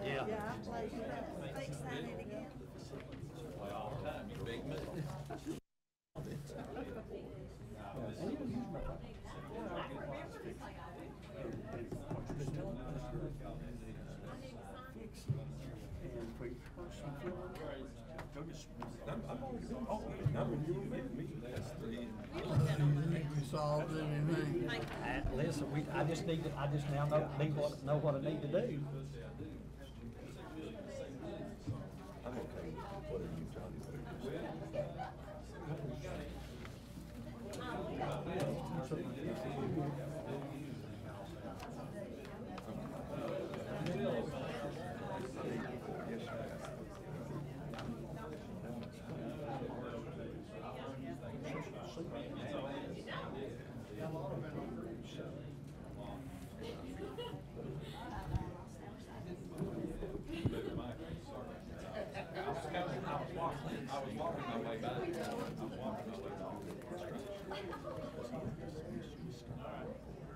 Yeah. Yeah, I played, fix that it again. Play all the time, you big man. We solved anything. Listen, I just now know what I need to do. I'm okay with whatever you tell me.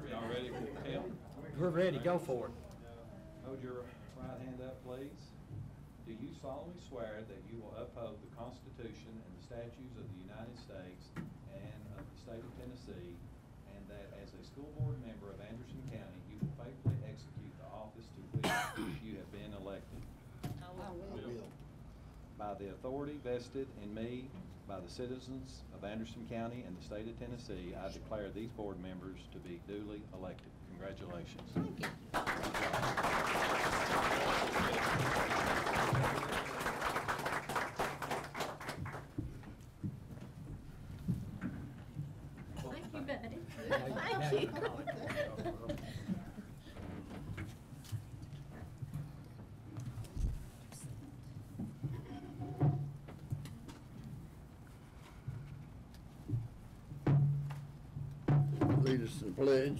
Y'all ready for the count? We're ready. Go for it. Hold your right hand up, please. Do you solemnly swear that you will uphold the Constitution and the statutes of the United States and of the state of Tennessee, and that as a school board member of Anderson County, you will faithfully execute the office to which you have been elected? I will. By the authority vested in me by the citizens of Anderson County and the state of Tennessee, I declare these board members to be duly elected. Congratulations. Thank you. Thank you, Betty. Thank you. Lead us to the pledge.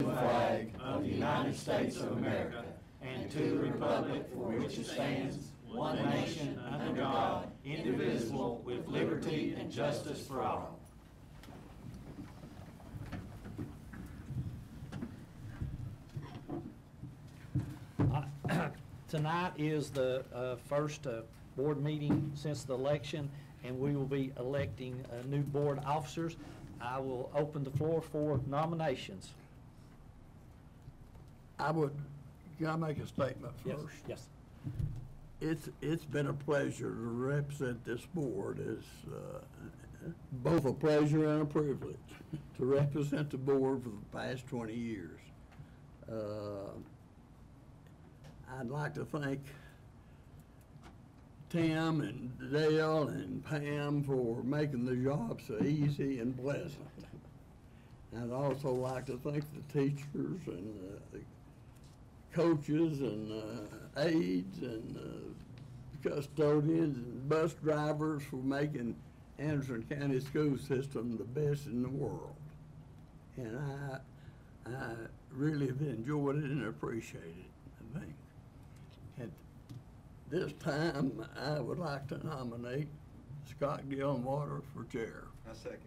Flag of the United States of America and to the republic for which it stands, one nation under God, indivisible, with liberty and justice for all. Tonight is the first board meeting since the election, and we will be electing new board officers. I will open the floor for nominations. Can I make a statement first? Yes. It's been a pleasure to represent this board. It's both a pleasure and a privilege to represent the board for the past 20 years. I'd like to thank Tim and Dale and Pam for making the job so easy and pleasant. I'd also like to thank the teachers and the coaches and aides and custodians and bus drivers for making Anderson County school system the best in the world. And I really have enjoyed it and appreciate it, I think. At this time, I would like to nominate Scott Gillenwater for chair. I second.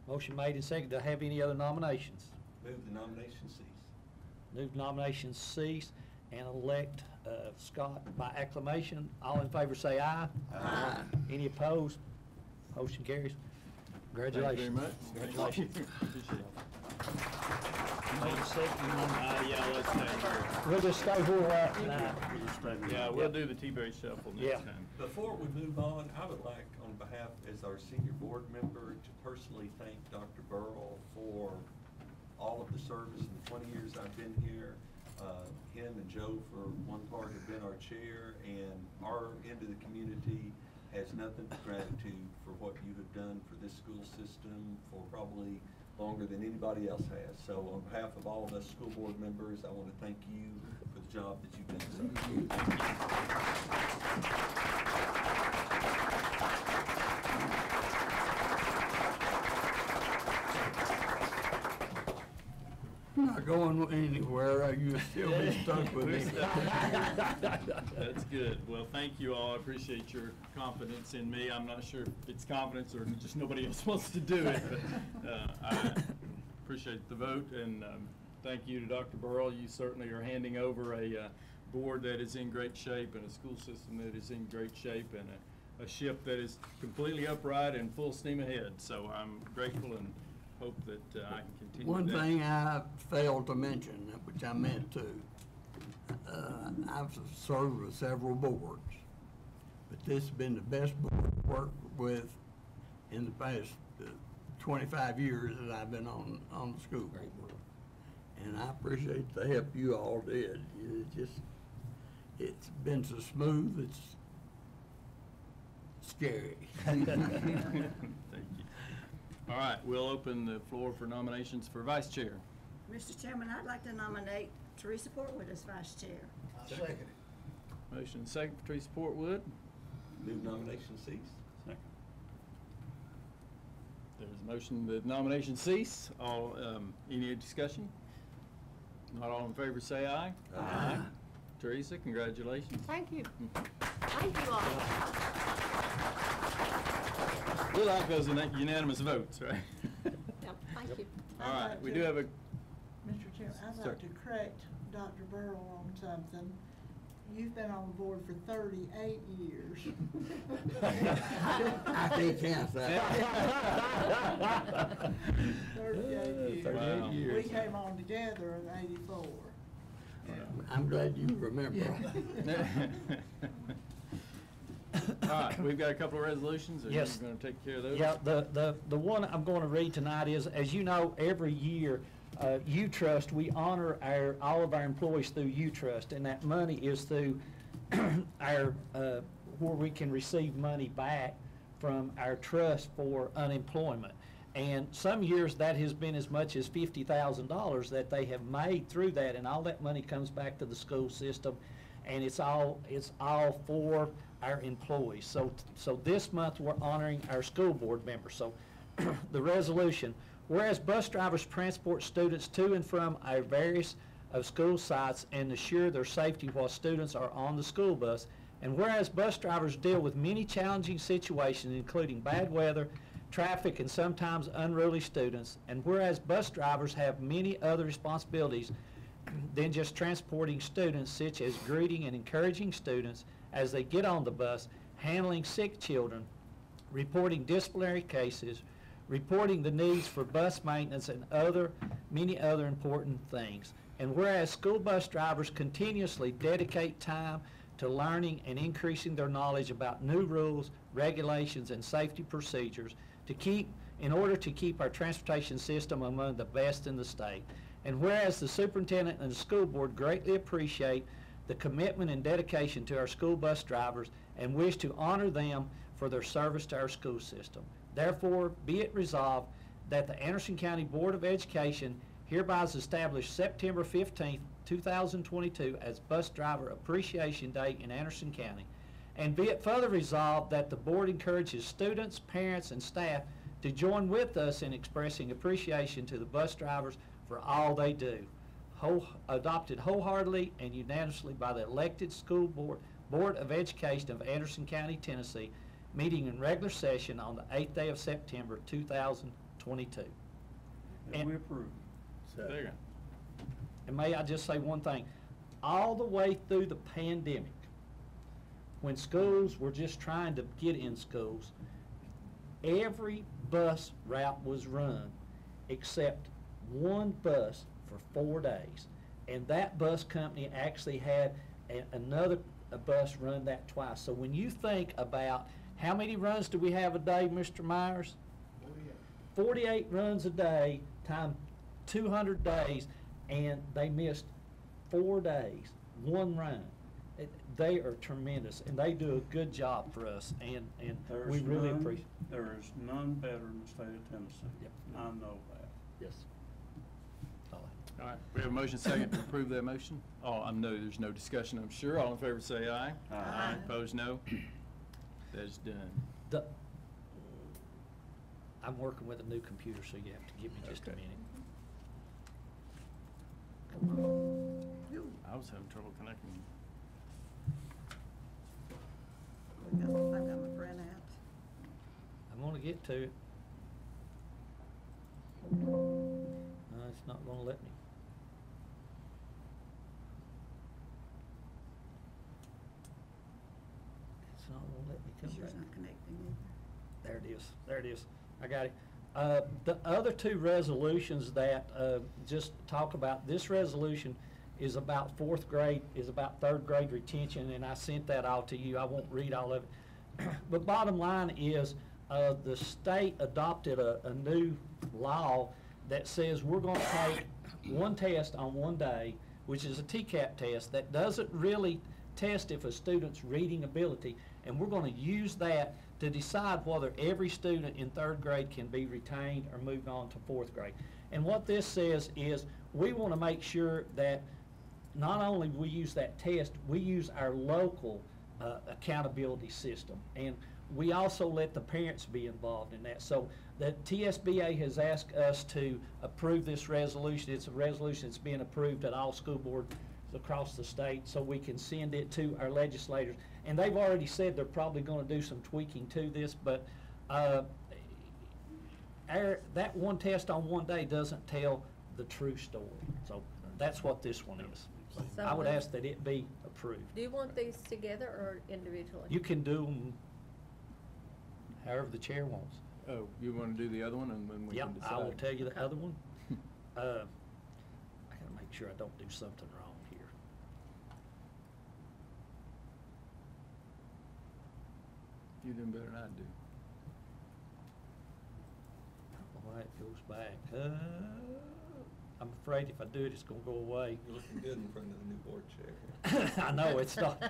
Motion made and seconded. Do I have any other nominations? Move the nomination cease. Move nominations cease and elect Scott by acclamation. All in favor say aye. Aye. Any opposed? Motion carries. Congratulations. Thank you very much. Congratulations. Yeah, let's stay here. We'll just stay where we're at tonight. Yeah, we'll do the T-Berry shuffle Yeah. next time. Before we move on, I would like, on behalf, as our senior board member, to personally thank Dr. Burrell for all of the service in the 20 years I've been here. Him and Joe, for one part, have been our chair, and our end of the community has nothing but gratitude for what you have done for this school system for probably longer than anybody else has. So on behalf of all of us school board members, I want to thank you for the job that you've done. I'm not going anywhere, you'll still be stuck with me. That's good. Well, thank you all. I appreciate your confidence in me. I'm not sure if it's confidence or just nobody else wants to do it, but I appreciate the vote, and thank you to Dr. Burrell. You certainly are handing over a board that is in great shape and a school system that is in great shape and a ship that is completely upright and full steam ahead. So I'm grateful and hope that I can continue One that. thing I failed to mention, which I meant to, I've served with several boards, but this has been the best board to work with in the past 25 years that I've been on the school board. And I appreciate the help you all did. It's been so smooth, it's scary. Thank you. All right, we'll open the floor for nominations for vice chair. Mr. Chairman, I'd like to nominate Teresa Portwood as vice chair. I second it. Motion second for Teresa Portwood. Move nomination cease. There's a motion that nomination cease. All, any discussion? Not all in favor, say aye. Aye. Teresa, congratulations. Thank you. Thank you all. We like those unanimous votes, right? Yeah, thank you. All right, we do have a, Mr. Chairman, I'd Sir. like to correct Dr. Burrell on something. You've been on the board for 38 years. I can't count that. 38 years. 38 We years. came on together in '84. I'm glad you remember. all right, we've got a couple of resolutions. Are you Yes. going to take care of those? Yeah, the one I'm going to read tonight is, as you know, every year, U-Trust, we honor all of our employees through U-Trust, and that money is through our, where we can receive money back from our trust for unemployment. And some years that has been as much as $50,000 that they have made through that, and all that money comes back to the school system, and it's all for our employees. So this month we're honoring our school board members. So the resolution: whereas bus drivers transport students to and from our various school sites and assure their safety while students are on the school bus, and whereas bus drivers deal with many challenging situations including bad weather, traffic, and sometimes unruly students, and whereas bus drivers have many other responsibilities than just transporting students, such as greeting and encouraging students as they get on the bus, handling sick children, reporting disciplinary cases, reporting the needs for bus maintenance, and many other important things. And whereas school bus drivers continuously dedicate time to learning and increasing their knowledge about new rules, regulations, and safety procedures in order to keep our transportation system among the best in the state. And whereas the superintendent and the school board greatly appreciate the commitment and dedication to our school bus drivers and wish to honor them for their service to our school system. Therefore, be it resolved that the Anderson County Board of Education hereby is established September 15th, 2022 as Bus Driver Appreciation Day in Anderson County. And be it further resolved that the board encourages students, parents, and staff to join with us in expressing appreciation to the bus drivers for all they do. Adopted wholeheartedly and unanimously by the elected school Board of Education of Anderson County, Tennessee, meeting in regular session on the 8th day of September 2022. And we approve. There you go. And may I just say one thing? All the way through the pandemic, when schools were just trying to get in schools, every bus route was run except one bus for 4 days. And that bus company actually had another bus run that twice. So when you think about how many runs do we have a day, Mr. Myers? 48 runs a day times 200 days, and they missed 4 days, one run. They are tremendous, and they do a good job for us, and we really appreciate it. There is none better in the state of Tennessee. Yep. I know that. Yes. All right, we have a motion second to approve that motion. Oh, I know there's no discussion, I'm sure. All in favor say aye. Aye. Opposed, no. That is done. I'm working with a new computer, so you have to give me just a Okay. minute. I was having trouble connecting. I've got my printout. I'm gonna get to it. No, it's not gonna let me. It's not gonna let me come Yours back. not connecting either. There it is, there it is. I got it. The other two resolutions that, just talk about, this resolution is about fourth grade, is about third grade retention, and I sent that all to you. I won't read all of it. But bottom line is, the state adopted a new law that says we're gonna take one test on one day, which is a TCAP test, that doesn't really test if a student's reading ability, and we're gonna use that to decide whether every student in third grade can be retained or moved on to fourth grade. And what this says is, we wanna make sure that not only we use that test, we use our local accountability system. And we also let the parents be involved in that. So the TSBA has asked us to approve this resolution. It's a resolution that's being approved at all school boards across the state, so we can send it to our legislators. And they've already said they're probably gonna do some tweaking to this, but that one test on one day doesn't tell the true story. So that's what this one is. So I would when- ask that it be approved. Do you want these together or individually? You can do them however the chair wants. Oh, you want to do the other one and then we Yep, can decide? I will tell you the Okay. other one. I gotta make sure I don't do something wrong here. You're doing better than I do. I don't know why it goes back. I'm afraid if I do it, it's gonna go away. You're looking good in front of the new board chair. I know, it's not.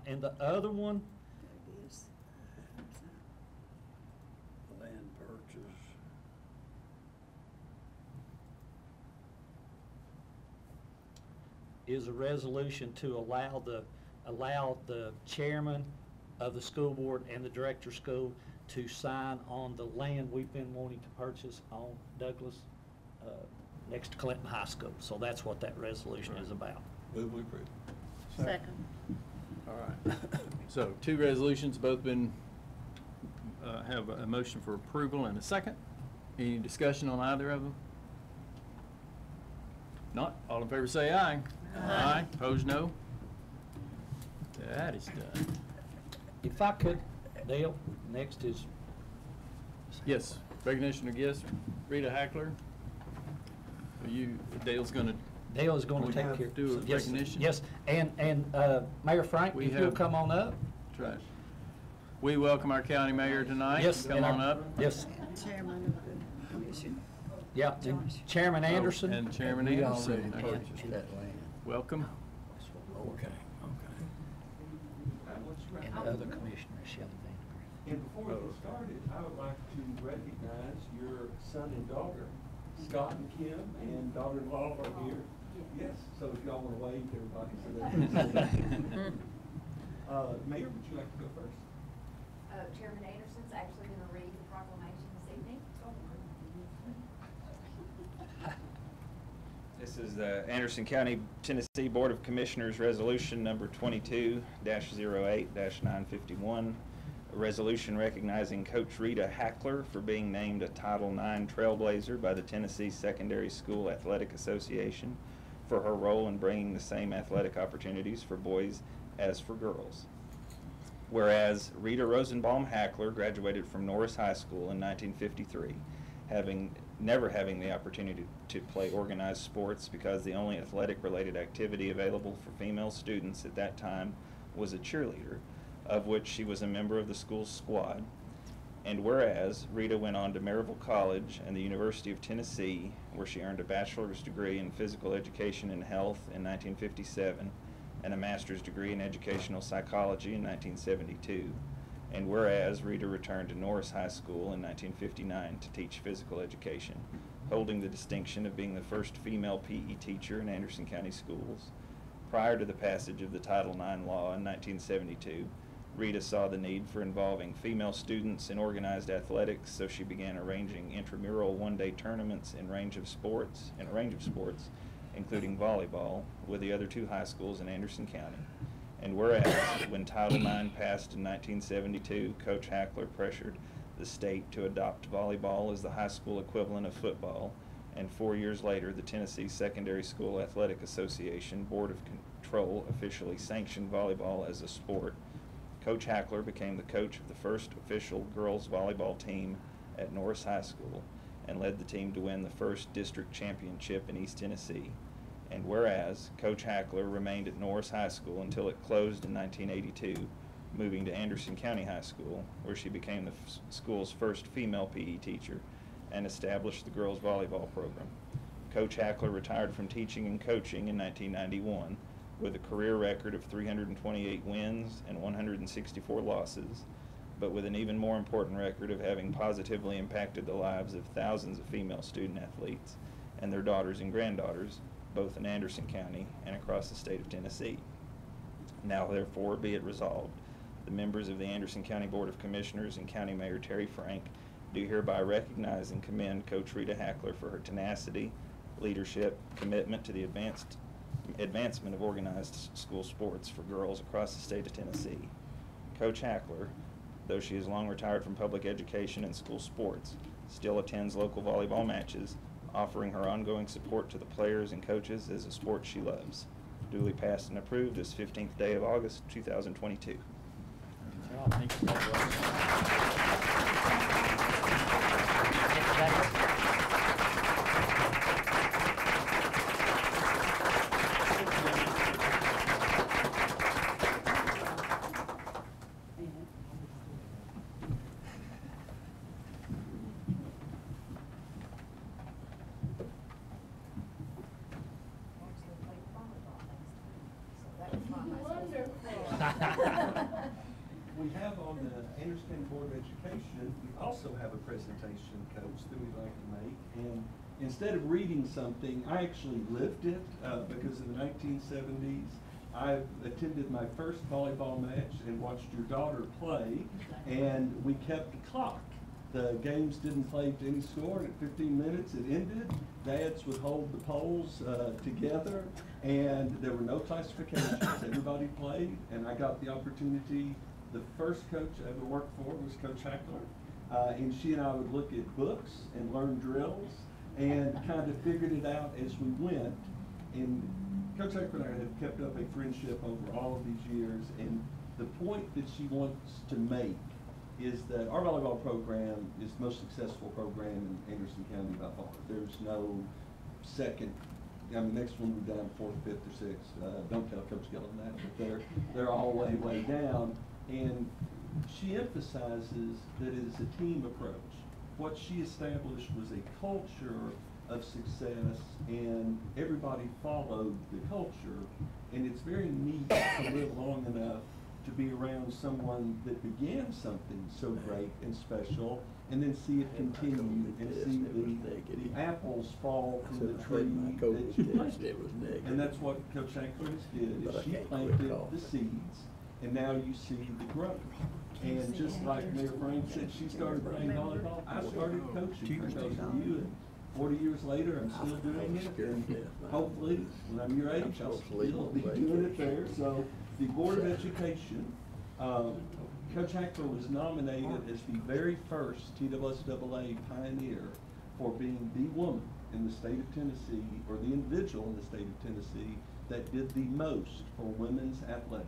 And the other one, There it is. Land purchase. is a resolution to allow the chairman of the school board and the director of school to sign on the land we've been wanting to purchase on Douglas, next to Clinton High School. So that's what that resolution is about. Move we approve. Second. All right. So two resolutions, both been, have a motion for approval and a second. Any discussion on either of them? Not, all in favor say aye. Aye. Opposed, no. That is done. If I could, Dale, next is. Yes, recognition of guests, Rita Hackler. Dale's gonna. Dale is gonna We take have care. to do a Yes, recognition. Yes, and Mayor Frank, We if you'll have- come on up. That's right. We welcome our county mayor tonight. Yes. Come and on our- up. Yes, Chairman of the commission. yeah, and Josh. Chairman Anderson. And Chairman We Anderson. already purchased that land. Welcome. Okay, And the other commissioner, Shelley Vandergriff. And before we get started, I would like to recognize your son and daughter, Scott and Kim, and daughter-in-law are here. Yes, so if y'all want to wave to everybody so they. Mayor, would you like to go first? Chairman Anderson's actually going to read the proclamation this evening. This is the Anderson County, Tennessee Board of Commissioners Resolution Number 22-08-951, a resolution recognizing Coach Rita Hackler for being named a Title IX Trailblazer by the Tennessee Secondary School Athletic Association for her role in bringing the same athletic opportunities for boys as for girls. Whereas Rita Rosenbaum Hackler graduated from Norris High School in 1953, never having the opportunity to play organized sports because the only athletic-related activity available for female students at that time was a cheerleader, of which she was a member of the school's squad. And whereas Rita went on to Maryville College and the University of Tennessee, where she earned a bachelor's degree in physical education and health in 1957 and a master's degree in educational psychology in 1972. And whereas Rita returned to Norris High School in 1959 to teach physical education, holding the distinction of being the first female PE teacher in Anderson County schools. Prior to the passage of the Title IX law in 1972, Rita saw the need for involving female students in organized athletics, so she began arranging intramural one-day tournaments in a range of sports, including volleyball, with the other two high schools in Anderson County. And whereas, when Title IX passed in 1972, Coach Hackler pressured the state to adopt volleyball as the high school equivalent of football, and 4 years later, the Tennessee Secondary School Athletic Association Board of Control officially sanctioned volleyball as a sport. Coach Hackler became the coach of the first official girls volleyball team at Norris High School and led the team to win the first district championship in East Tennessee. And whereas, Coach Hackler remained at Norris High School until it closed in 1982, moving to Anderson County High School, where she became the school's first female PE teacher and established the girls volleyball program. Coach Hackler retired from teaching and coaching in 1991 with a career record of 328 wins and 164 losses, but with an even more important record of having positively impacted the lives of thousands of female student athletes and their daughters and granddaughters, both in Anderson County and across the state of Tennessee. Now therefore be it resolved, the members of the Anderson County Board of Commissioners and County Mayor Terry Frank do hereby recognize and commend Coach Rita Hackler for her tenacity, leadership, commitment to the advancement of organized school sports for girls across the state of Tennessee. Coach Hackler, though she is long retired from public education and school sports, still attends local volleyball matches, offering her ongoing support to the players and coaches as a sport she loves. Duly passed and approved this 15th day of August, 2022. Thank you. We have on the Anderson County Board of Education, we also have a presentation, Coach, that we'd like to make. And instead of reading something, I actually lived it because in the 1970s, I attended my first volleyball match and watched your daughter play, and we kept a clock. The games didn't play to any score, and at 15 minutes it ended. Dads would hold the poles together, and there were no classifications. Everybody played, and I got the opportunity. The first coach I ever worked for was Coach Hackler, and she and I would look at books and learn drills and kind of figured it out as we went. And Coach Hackler and I have kept up a friendship over all of these years, and the point that she wants to make is that our volleyball program is the most successful program in Anderson County by far. There's no second. I mean, next one we're down fourth, fifth, or sixth. Don't tell Coach Gillen that, but they're all way down. And she emphasizes that it is a team approach. What she established was a culture of success, and everybody followed the culture. And it's very neat to live long enough to be around someone that began something so great and special, and then see it continue and see the apples fall from the tree that you planted. And that's what Coach Hackler did, is she planted the seeds, and now you see the growth. And just like Mayor Frank said, she started playing volleyball, I started coaching because of you, and 40 years later, I'm still doing it, and hopefully, when I'm your age, I'll still be doing it there. So, the Board of Education, Coach Hackler was nominated as the very first TSSAA pioneer for being the woman in the state of Tennessee, or the individual in the state of Tennessee, that did the most for women's athletics.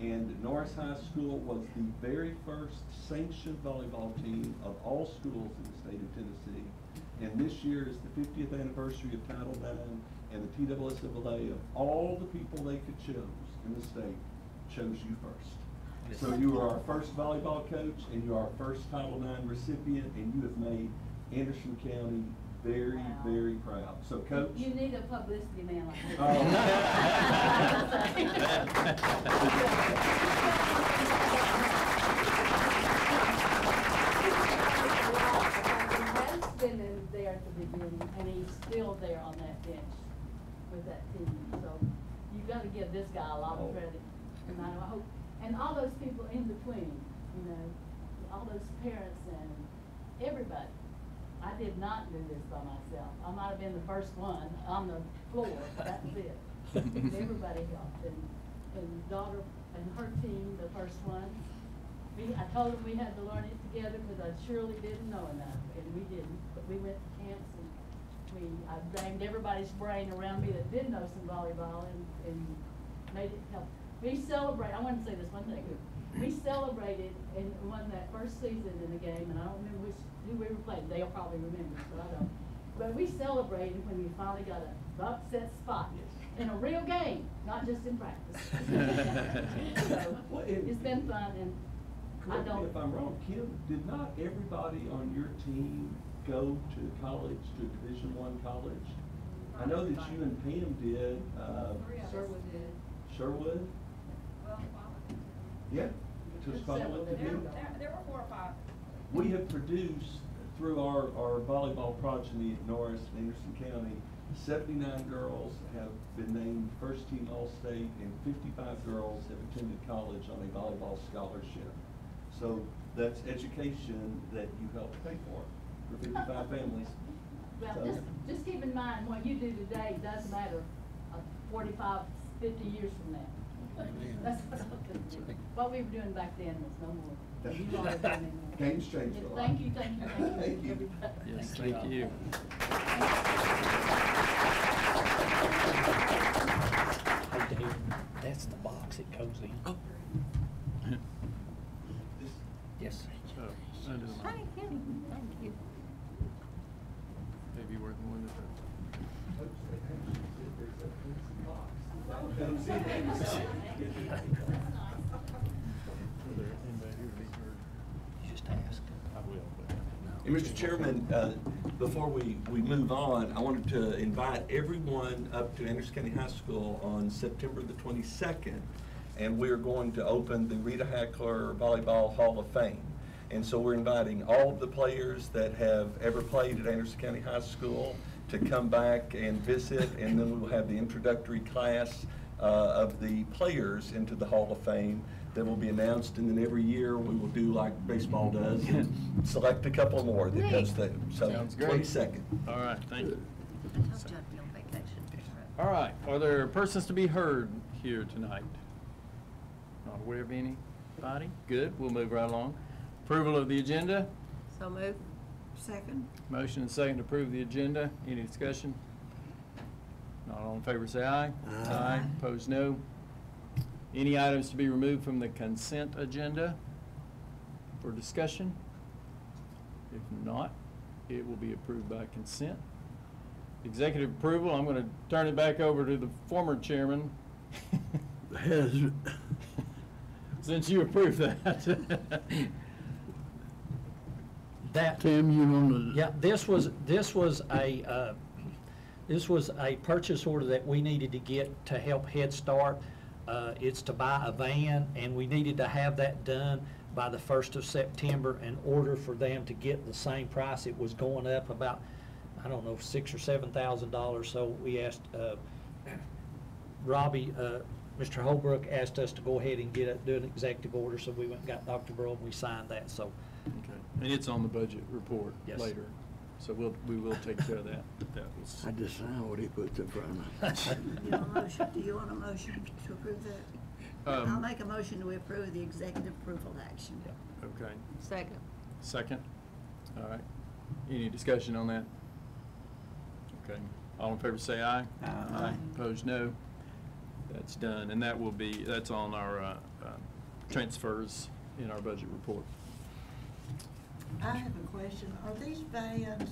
And Norris High School was the very first sanctioned volleyball team of all schools in the state of Tennessee. And this year is the 50th anniversary of Title IX, and the TSSAA, of all the people they could choose in the state, chose you first. So you are our first volleyball coach, and you are our first Title IX recipient, and you have made Anderson County very, very proud. So, Coach. You need a publicity man like this. Been in there at the beginning, and he's still there on that bench with that team. So you got to give this guy a lot of credit, and I hope And all those people in between, you know, all those parents and everybody. I did not do this by myself. I might have been the first one on the floor, but that was it. Everybody helped, and daughter and her team, the first one. I told them we had to learn it together because I surely didn't know enough, and we didn't. But we went to camps, and I drained everybody's brain around me that did know some volleyball, and made it help. We celebrate. I want to say this one thing. We celebrated and won that first season in the game, and I don't remember who we were playing. They'll probably remember, but I don't. But we celebrated when we finally got a upset spot in a real game, not just in practice. So it's been fun, and correct me if I'm wrong, Kim, did not everybody on your team go to college, to Division I college? I know that you and Pam did. Sherwood did. Sherwood? Yeah. Just There follow it to do. There were 4 or 5. We have produced, through our volleyball progeny at Norris and Anderson County, 79 girls have been named first team All-State, and 55 girls have attended college on a volleyball scholarship. So that's education that you help pay for 55 families. Well, So- just keep in mind, what you do today does matter 45, 50 years from now. That's what we were doing back then was no more. You are doing anymore. Game's changed a lot. Thank you, thank you, thank you. Thank you. everybody. Yes, thank you. Hey, Dave, that's the box it goes in. Oh. Yes. I do. Thank you. Maybe worth more than You just ask. I will, but no. And Mr. Chairman, before we move on, I wanted to invite everyone up to Anderson County High School on September the 22nd, and we're going to open the Rita Hackler Volleyball Hall of Fame. And so we're inviting all of the players that have ever played at Anderson County High School to come back and visit, and then we will have the introductory class of the players into the Hall of Fame that will be announced, and then every year we will do like baseball does, and select a couple more that goes there. So Sounds great. 22nd. All right, thank you. I told you I'd be on vacation. All right, are there persons to be heard here tonight? Not aware of anybody? Good, we'll move right along. Approval of the agenda. So move. Second? Motion and second to approve the agenda. Any discussion? Not all in favor, say aye. Aye. Opposed, no. Any items to be removed from the consent agenda for discussion? If not, it will be approved by consent. Executive approval, I'm going to turn it back over to the former chairman. Has, Since you approved that. That, Tim, you want to? yeah, this was a purchase order that we needed to get to help Head Start. It's to buy a van, and we needed to have that done by the 1st of September in order for them to get the same price. It was going up about, I don't know, $6,000 or $7,000. So we asked Robbie, Mr. Holbrook asked us to go ahead and do an executive order. So we went and got Dr. Burrow and we signed that. So. Okay, and it's on the budget report Yes. later, so we will take care of that. That was. I just know what he puts in front of us. Do you want a motion to approve that? I'll make a motion to approve the executive approval action. Okay, Second. second. All right. Any discussion on that? Okay. All in favor say aye. Aye. Opposed, no. That's done, and that's on our transfers in our budget report. I have a question. Are these vans,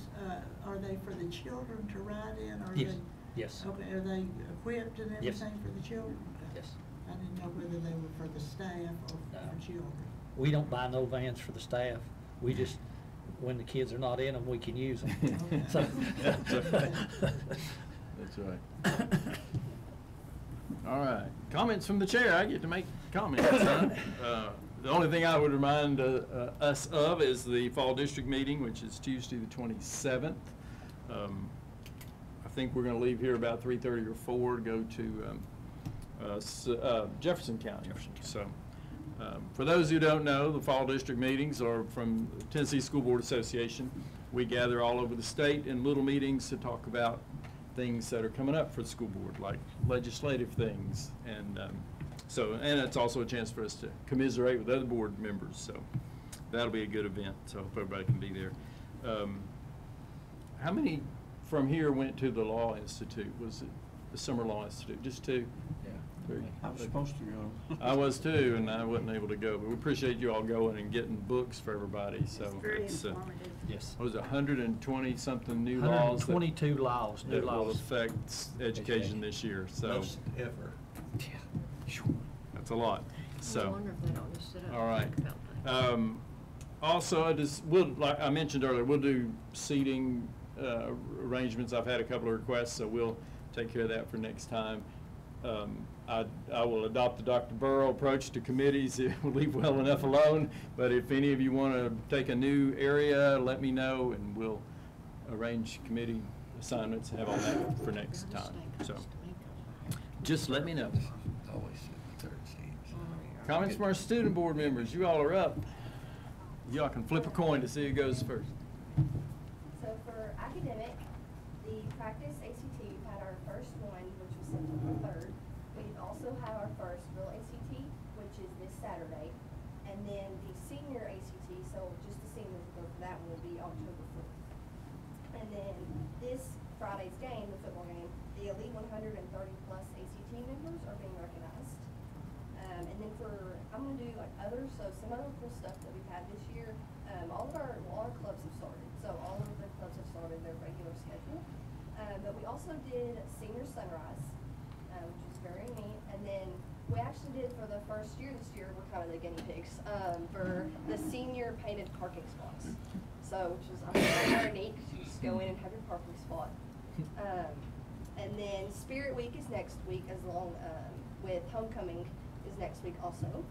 are they for the children to ride in? Or are Yes. they- Yes. Okay, are they equipped and Yes. everything for the children? Okay. Yes. I didn't know whether they were for the staff or No. for children. We don't buy no vans for the staff. We just, when the kids are not in them, we can use them. Okay. So- That's right. That's right. All right. Comments from the chair. I get to make comments. Huh? The only thing I would remind us of is the fall district meeting, which is Tuesday the 27th. I think we're going to leave here about 3:30 or 4 to go to Jefferson County. So For those who don't know, the fall district meetings are from Tennessee School Board Association. We gather all over the state in little meetings to talk about things that are coming up for the school board, like legislative things. And and it's also a chance for us to commiserate with other board members. So that'll be a good event. So I hope everybody can be there. How many from here went to the Law Institute? Was it the Summer Law Institute? Just two? Three? I was supposed to go. I was too, and I wasn't able to go, but we appreciate you all going and getting books for everybody, so. It's very it's, informative. Yes. What was it, 120-something new laws? 122 laws, new that will laws. affect education this year, so. Most ever. That's a lot, I so. wonder if they don't just sit up All and right. think about that. Also, like I mentioned earlier, we'll do seating arrangements. I've had a couple of requests, so we'll take care of that for next time. I will adopt the Dr. Burrow approach to committees. It will leave well enough alone, but if any of you want to take a new area, let me know, and we'll arrange committee assignments and have all that for next time. So, just let me know. Comments from our student board members. You all are up. Y'all can flip a coin to see who goes first. So for academic, the practice ACT, we've had our first one, which was September 3rd. We also have our first real ACT, which is this Saturday. And then the senior ACT, so just the seniors will go for that one, will be October 4th. And then this Friday's game, the football game, the elite 130 plus ACT members are being recognized. And then I'm going to do like others, so some other cool stuff that we've had this year. All our clubs have started. So all of the clubs have started their regular schedule. But we also did Senior Sunrise, which was very neat. And then we actually did for the first year this year, we're kind of the guinea pigs, for the senior painted parking spots. So, which was very neat, because you just go in and have your parking spot. And then Spirit Week is next week, as long with Homecoming is next week also.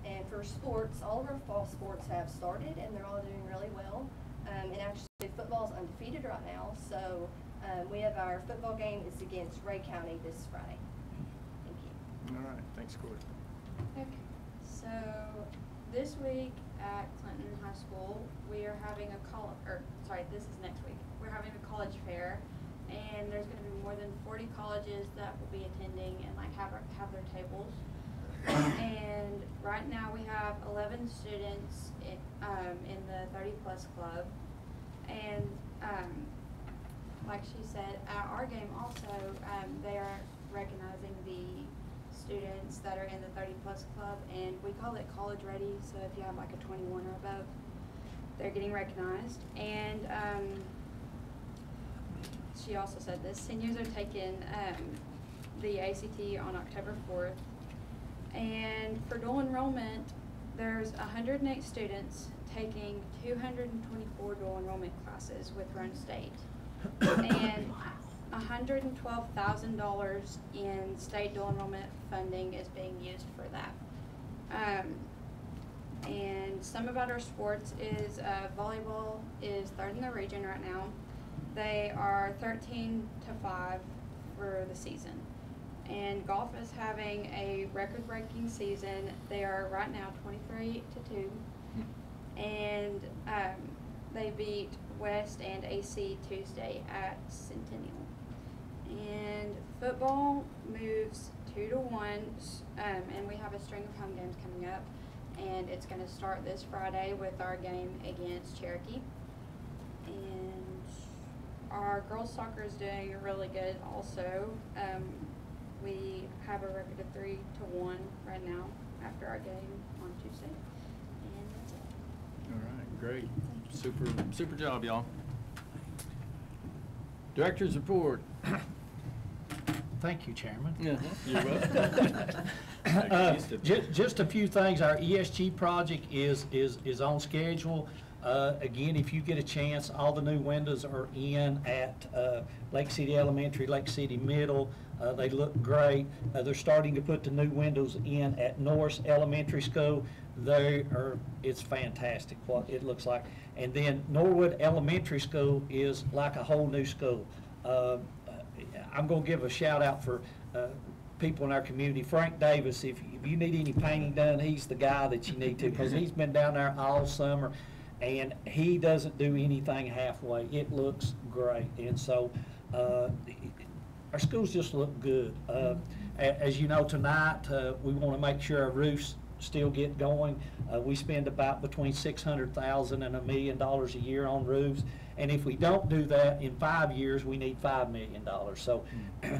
And for sports, all of our fall sports have started, and they're all doing really well. And actually, football's undefeated right now. So we have our football game is against Ray County this Friday. Thank you. All right, thanks, Corey. Okay, so this week at Clinton High School, we are having this is next week. We're having a college fair, and there's going to be more than 40 colleges that will be attending and like have their tables. And right now we have 11 students in the 30 plus club, and like she said, at our game also, they are recognizing the students that are in the 30 plus club, and we call it college ready. So if you have like a 21 or above, they're getting recognized. And she also said this, seniors are taking the ACT on October 4th. And for dual enrollment, there's 108 students taking 224 dual enrollment classes with Rhone State. And $112,000 in state dual enrollment funding is being used for that. And some about our sports is volleyball is third in the region right now. They are 13-5 for the season. And golf is having a record-breaking season. They are right now 23-2. And they beat West and AC Tuesday at Centennial. And football moves 2-1, and we have a string of home games coming up. And it's going to start this Friday with our game against Cherokee. And our girls soccer is doing really good also. We have a record of 3-1 right now after our game on Tuesday. And that's it. All right, great. Super job, y'all. Director's report. Thank you, Chairman. You're welcome. Just a few things. Our ESG project is on schedule. Again, if you get a chance, all the new windows are in at Lake City Elementary, Lake City Middle. They look great. They're starting to put the new windows in at Norris Elementary School. It's fantastic what it looks like. And then Norwood Elementary School is like a whole new school. I'm going to give a shout out for people in our community. Frank Davis, if you need any painting done, he's the guy that you need to, because he's been down there all summer, and he doesn't do anything halfway. It looks great, and so our schools just look good. As you know, tonight we want to make sure our roofs still get going. We spend about between $600,000 and $1 million a year on roofs, and if we don't do that in 5 years, we need $5 million. So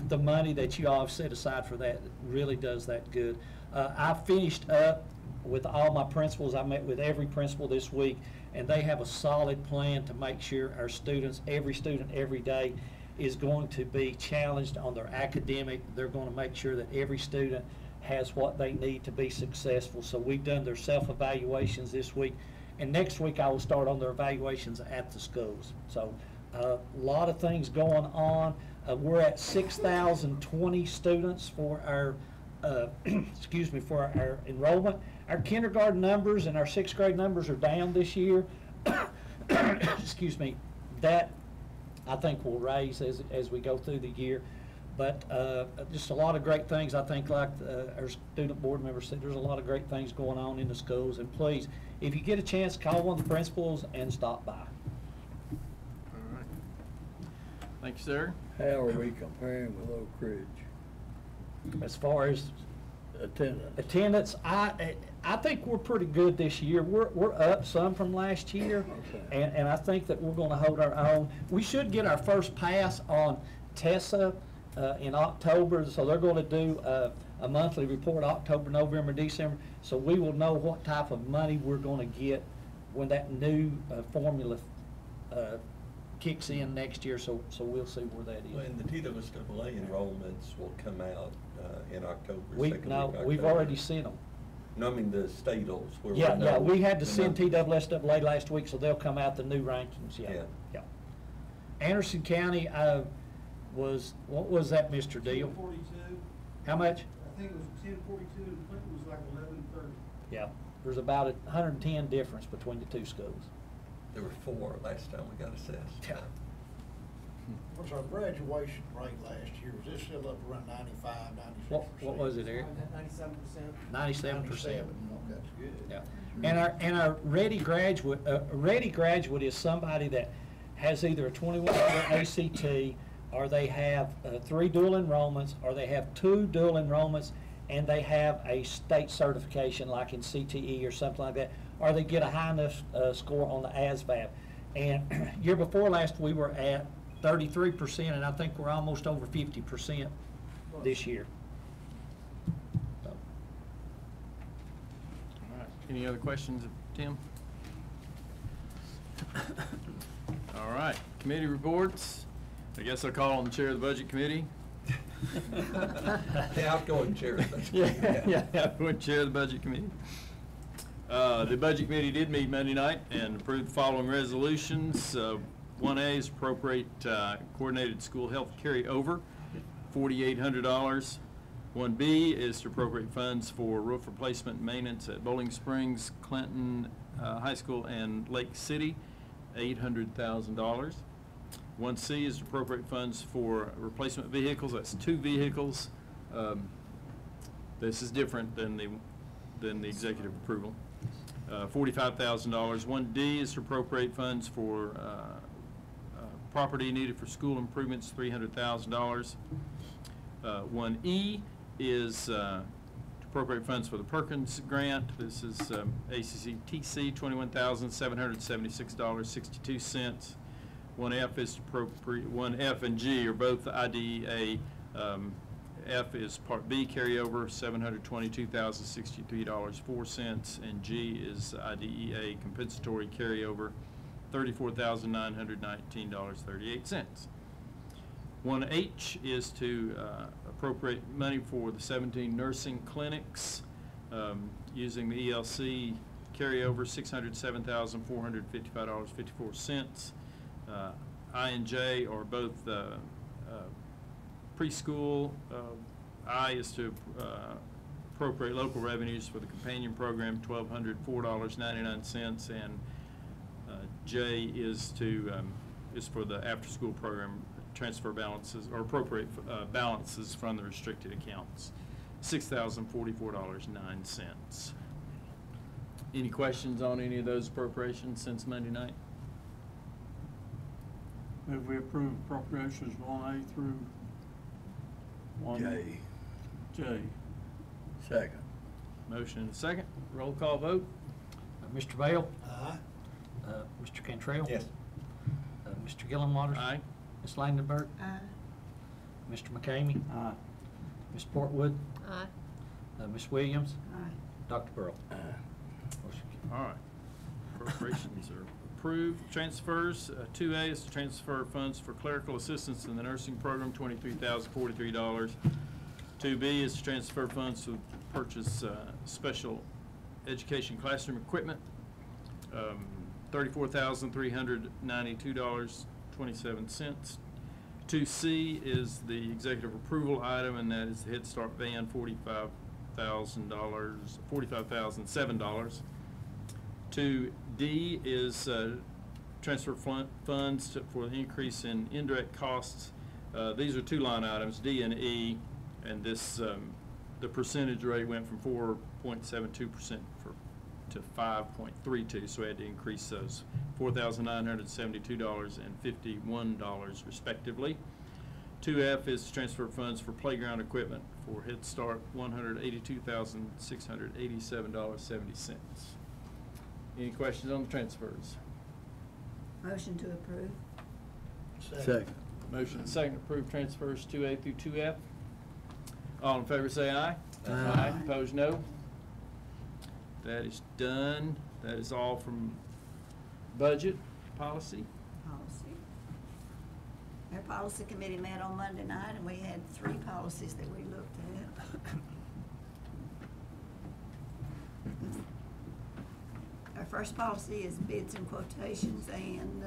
the money that you all have set aside for that really does that good. I finished up with all my principals. I met with every principal this week, and they have a solid plan to make sure our students, every student every day, is going to be challenged on their academic. They're going to make sure that every student has what they need to be successful. So we've done their self-evaluations this week, and next week I will start on their evaluations at the schools. So a lot of things going on. We're at 6,020 students for our excuse me, for our enrollment. Our kindergarten numbers and our 6th grade numbers are down this year. Excuse me. That I think will raise as we go through the year. But just a lot of great things. I think, like our student board members said, there's a lot of great things going on in the schools. And please, if you get a chance, call one of the principals and stop by. All right. Thank you, sir. How are we comparing with Oak Ridge? As far as attendance, I think we're pretty good this year. We're up some from last year, okay. and I think that we're going to hold our own. We should get our first pass on TESA in October, so they're going to do a monthly report October, November, December, so we will know what type of money we're going to get when that new formula kicks in next year, so we'll see where that is. Well, and the TWSAA enrollments will come out in October, No, we've already sent them. No, I mean the statals. Where Yeah, we had to send numbers. TWSAA last week, so they'll come out the new rankings, yeah. Anderson County what was that, Mr. Deal? 1042. How much? I think it was 1042 and Clinton was like 1130. Yeah, there's about 110 difference between the two schools. There were 4 last time we got assessed. Yeah. What's our graduation rate last year? Was it still up around 95, 96%? What was it, Eric? 97%. 97%. Okay, that's good. Yeah. And our ready graduate is somebody that has either a 21-year ACT, or they have 3 dual enrollments, or they have 2 dual enrollments, and they have a state certification like in CTE or something like that, or they get a high enough score on the ASVAB. And year before last, we were at 33%, and I think we're almost over 50% this year. So. All right. Any other questions of Tim? All right. Committee reports. I guess I'll call on the chair of the budget committee. The outgoing chair of the budget committee. Yeah, outgoing chair of the budget committee. The budget committee did meet Monday night and approved the following resolutions. 1A is appropriate coordinated school health carryover, $4,800. 1B is to appropriate funds for roof replacement and maintenance at Bowling Springs, Clinton High School, and Lake City, $800,000. 1C is to appropriate funds for replacement vehicles. That's 2 vehicles. This is different than the executive approval. $45,000. 1D is to appropriate funds for property needed for school improvements, $300,000. 1E is to appropriate funds for the Perkins grant. This is ACCTC, $21,776.62. 1F is to appropriate, 1F and G are both IDEA. F is Part B carryover, $722,063.04, and G is IDEA compensatory carryover, $34,919.38. 1H is to appropriate money for the 17 nursing clinics using the ELC carryover, $607,455.54. I and J are both preschool. I is to appropriate local revenues for the companion program, $1,204.99, and J is to is for the after-school program, transfer balances, or appropriate balances from the restricted accounts, $6,044.09. Any questions on any of those appropriations since Monday night? Move we approve appropriations 1A through J. J. Second. Motion and a second. Roll call vote. Mr. Bell? Aye. Mr. Cantrell? Yes. Mr. Gillenwater? Aye. Ms. Langenberg? Aye. Mr. McCamey? Aye. Ms. Portwood? Aye. Ms. Williams? Aye. Dr. Burrow? All right. Appropriations are approved. Transfers, 2A is to transfer funds for clerical assistance in the nursing program, $23,043. 2B is to transfer funds to purchase special education classroom equipment, $34,392.27. 2C is the executive approval item, and that is the Head Start van, $45,007. 2D is transfer funds for the increase in indirect costs. These are two line items, D and E, and this the percentage rate went from 4.72% to 5.32, so we had to increase those, $4,972.51 respectively. 2F is to transfer funds for playground equipment for Head Start, $182,687.70. Any questions on the transfers? Motion to approve. Second. Motion and second to approve transfers 2A through 2F. All in favor say aye. Aye. Opposed, no. That is done. That is all from budget policy. Policy. Our policy committee met on Monday night, and we had 3 policies that we looked at. Our first policy is bids and quotations, and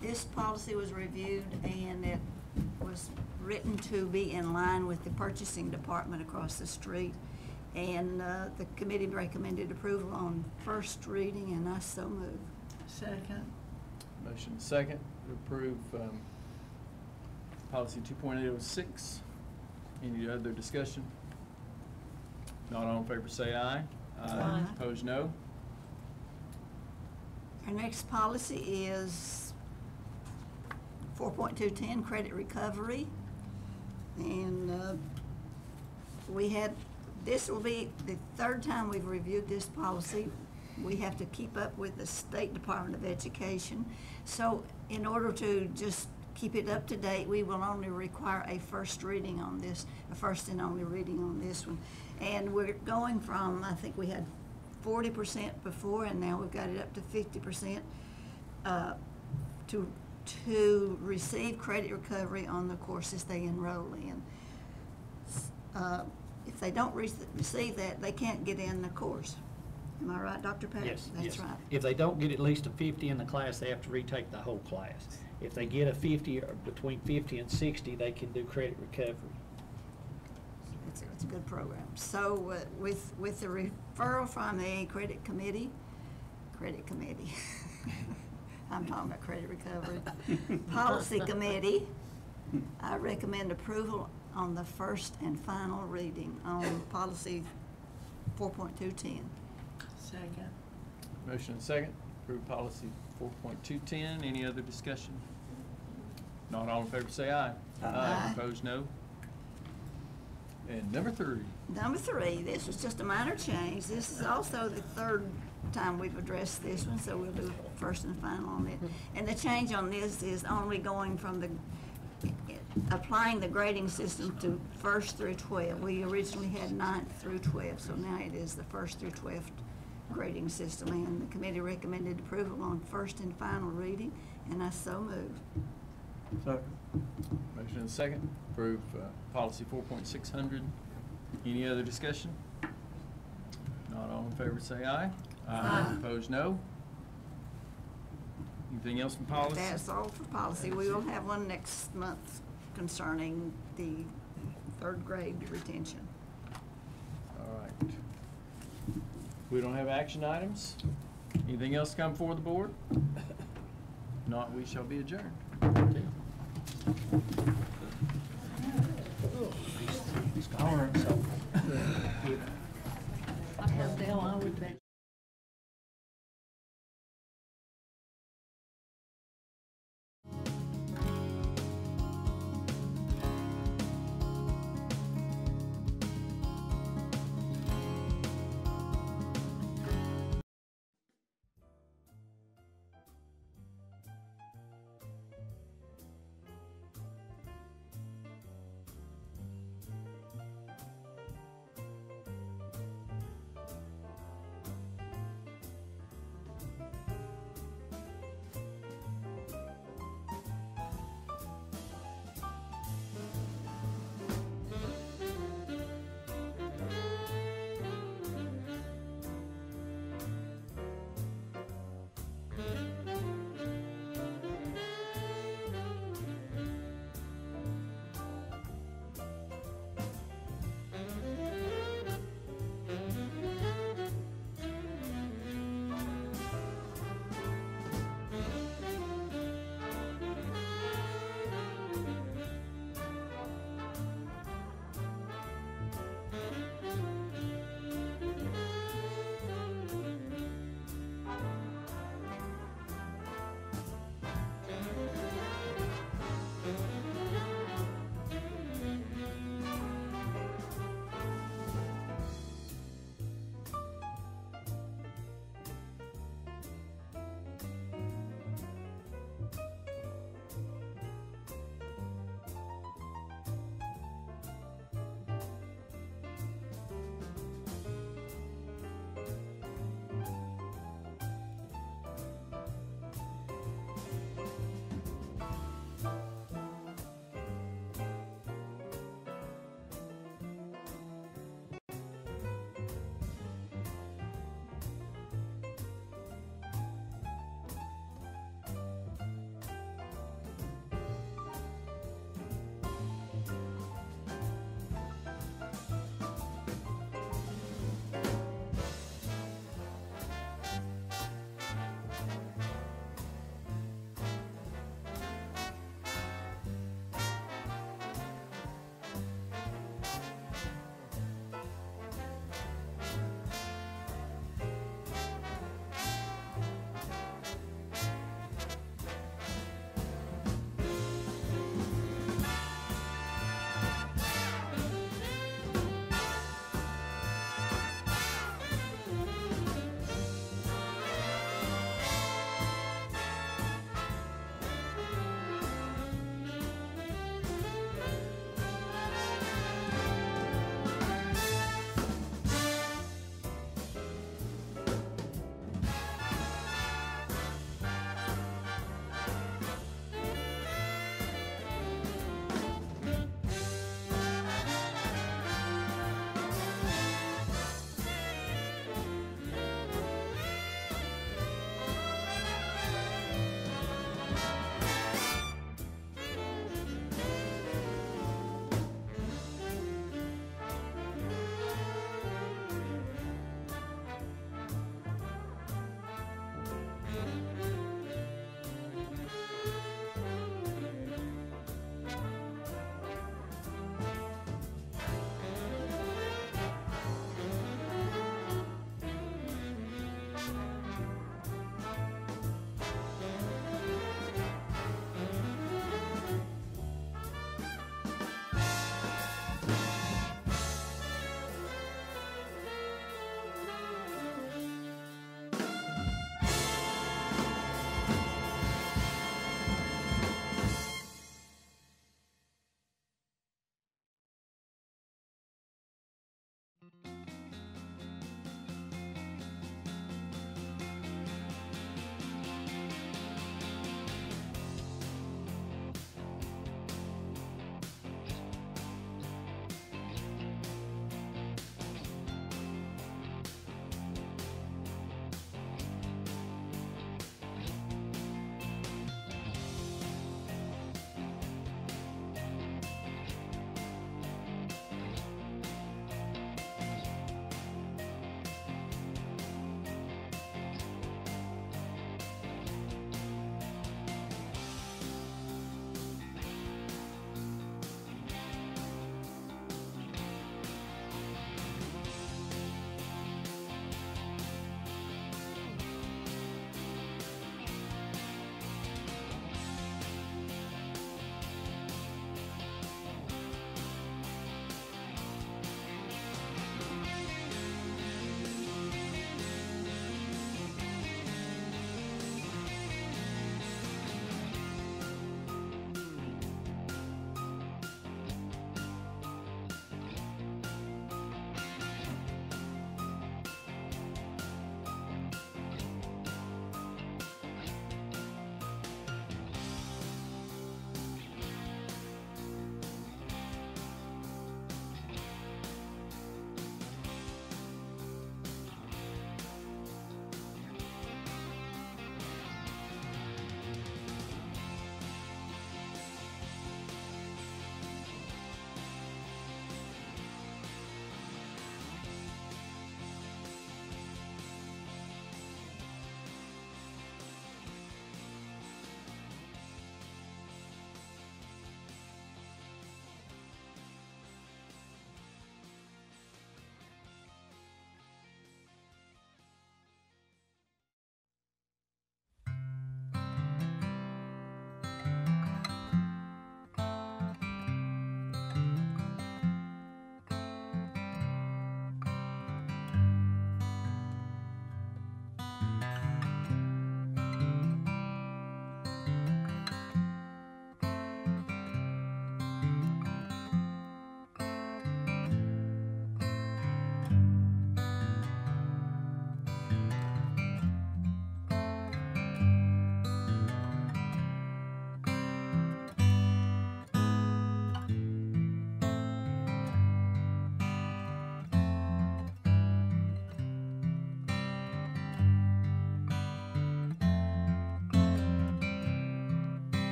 this policy was reviewed, and it was written to be in line with the purchasing department across the street. And the committee recommended approval on first reading, and I so move. Second. Motion second to approve policy 2.806. Any other discussion? Not all in favor say aye. Aye. Opposed, no. Our next policy is 4.210, credit recovery. And this will be the 3rd time we've reviewed this policy. We have to keep up with the State Department of Education. So in order to just keep it up to date, we will only require a first reading on this, a first and only reading on this one. And we're going from, I think we had 40% before, and now we've got it up to 50% to receive credit recovery on the courses they enroll in. If they don't receive that, they can't get in the course. Am I right, Dr. Paris? Yes, That's yes. right. If they don't get at least a 50 in the class, they have to retake the whole class. If they get a 50 or between 50 and 60, they can do credit recovery. It's a good program. So with the referral from the credit committee, I'm talking about credit recovery, policy committee, I recommend approval on the first and final reading on policy 4.210. Second. Motion and second, approve policy 4.210. Any other discussion? Not all in favor say aye. Aye. Opposed, no. And number 3. Number 3, this was just a minor change. This is also the 3rd time we've addressed this one, so we'll do first and final on it. And the change on this is only going from applying the grading system to 1st through 12. We originally had 9th through 12, so now it is the 1st through 12th grading system. And the committee recommended approval on first and final reading, and I so move. Second. Motion and second, approve policy 4.600. Any other discussion? Not all in favor say aye. Aye. Opposed, no. Anything else from policy? That's all for policy. We will have one next month concerning the 3rd grade retention. All right. We don't have action items. Anything else come before the board? Not, we shall be adjourned. All right, so. I told Dale I would bet.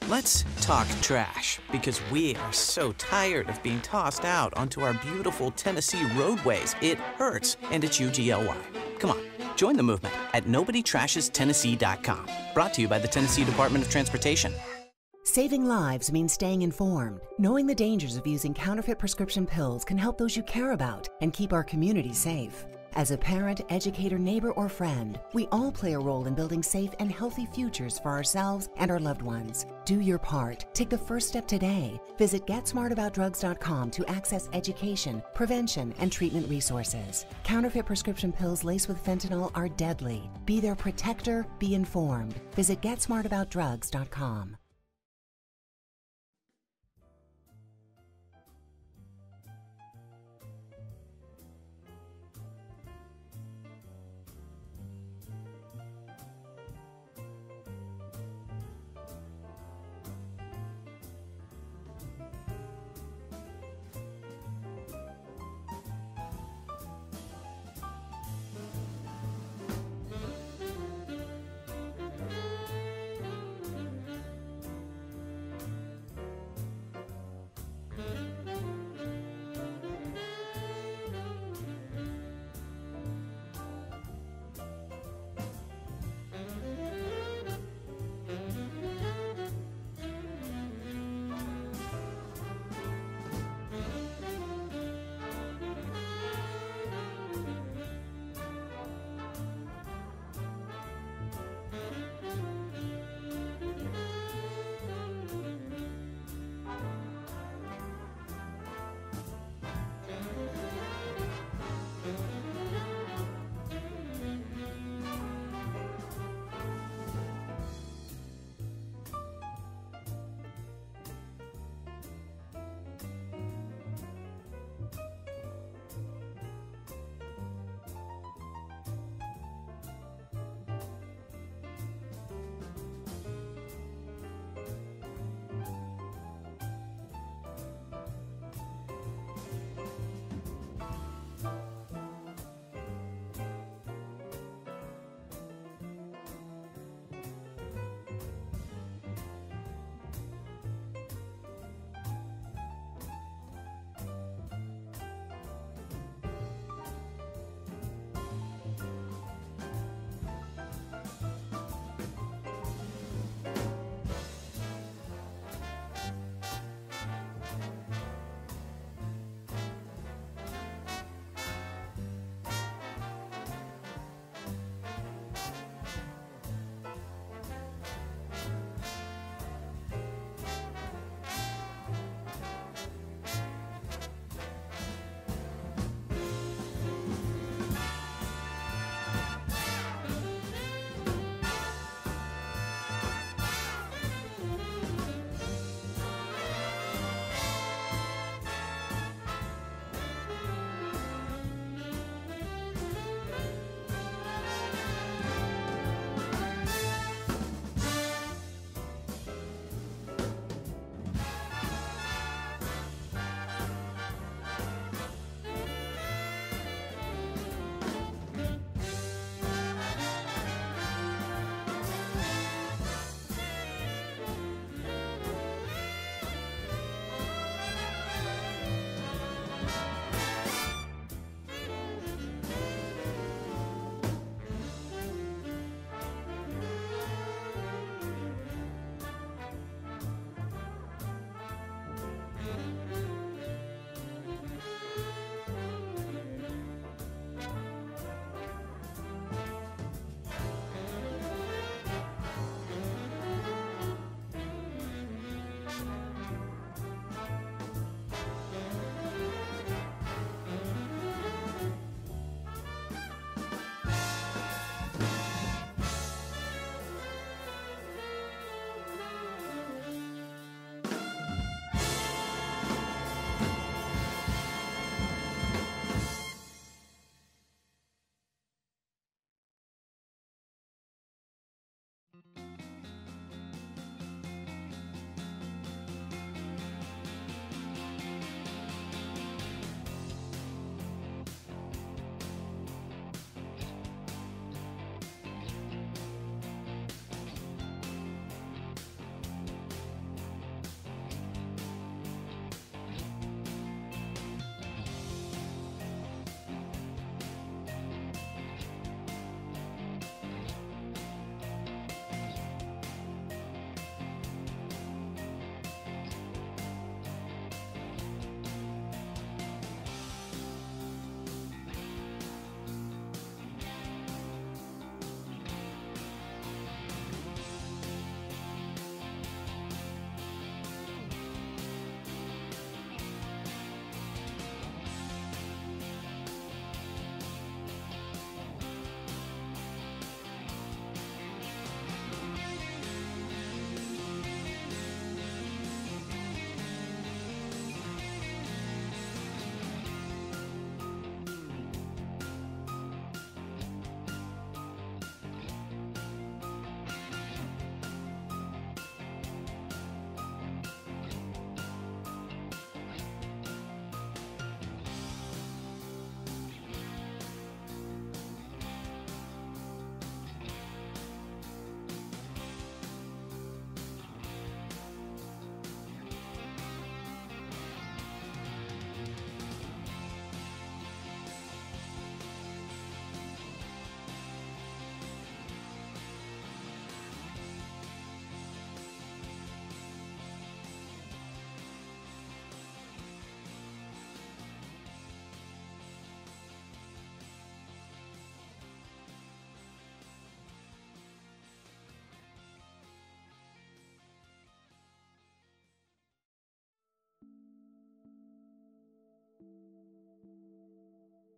Let's talk trash, because we are so tired of being tossed out onto our beautiful Tennessee roadways. It hurts, and it's UGLY. Come on, join the movement at NobodyTrashesTennessee.com. Brought to you by the Tennessee Department of Transportation. Saving lives means staying informed. Knowing the dangers of using counterfeit prescription pills can help those you care about and keep our community safe. As a parent, educator, neighbor, or friend, we all play a role in building safe and healthy futures for ourselves and our loved ones. Do your part. Take the first step today. Visit GetSmartAboutDrugs.com to access education, prevention, and treatment resources. Counterfeit prescription pills laced with fentanyl are deadly. Be their protector. Be informed. Visit GetSmartAboutDrugs.com.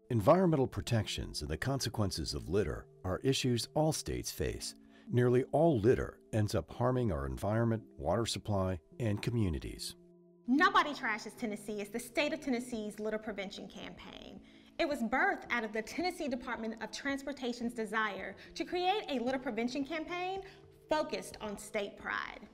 Environmental protections and the consequences of litter are issues all states face. Nearly all litter ends up harming our environment, water supply, and communities. Nobody Trashes Tennessee is the state of Tennessee's litter prevention campaign. It was birthed out of the Tennessee Department of Transportation's desire to create a litter prevention campaign focused on state pride.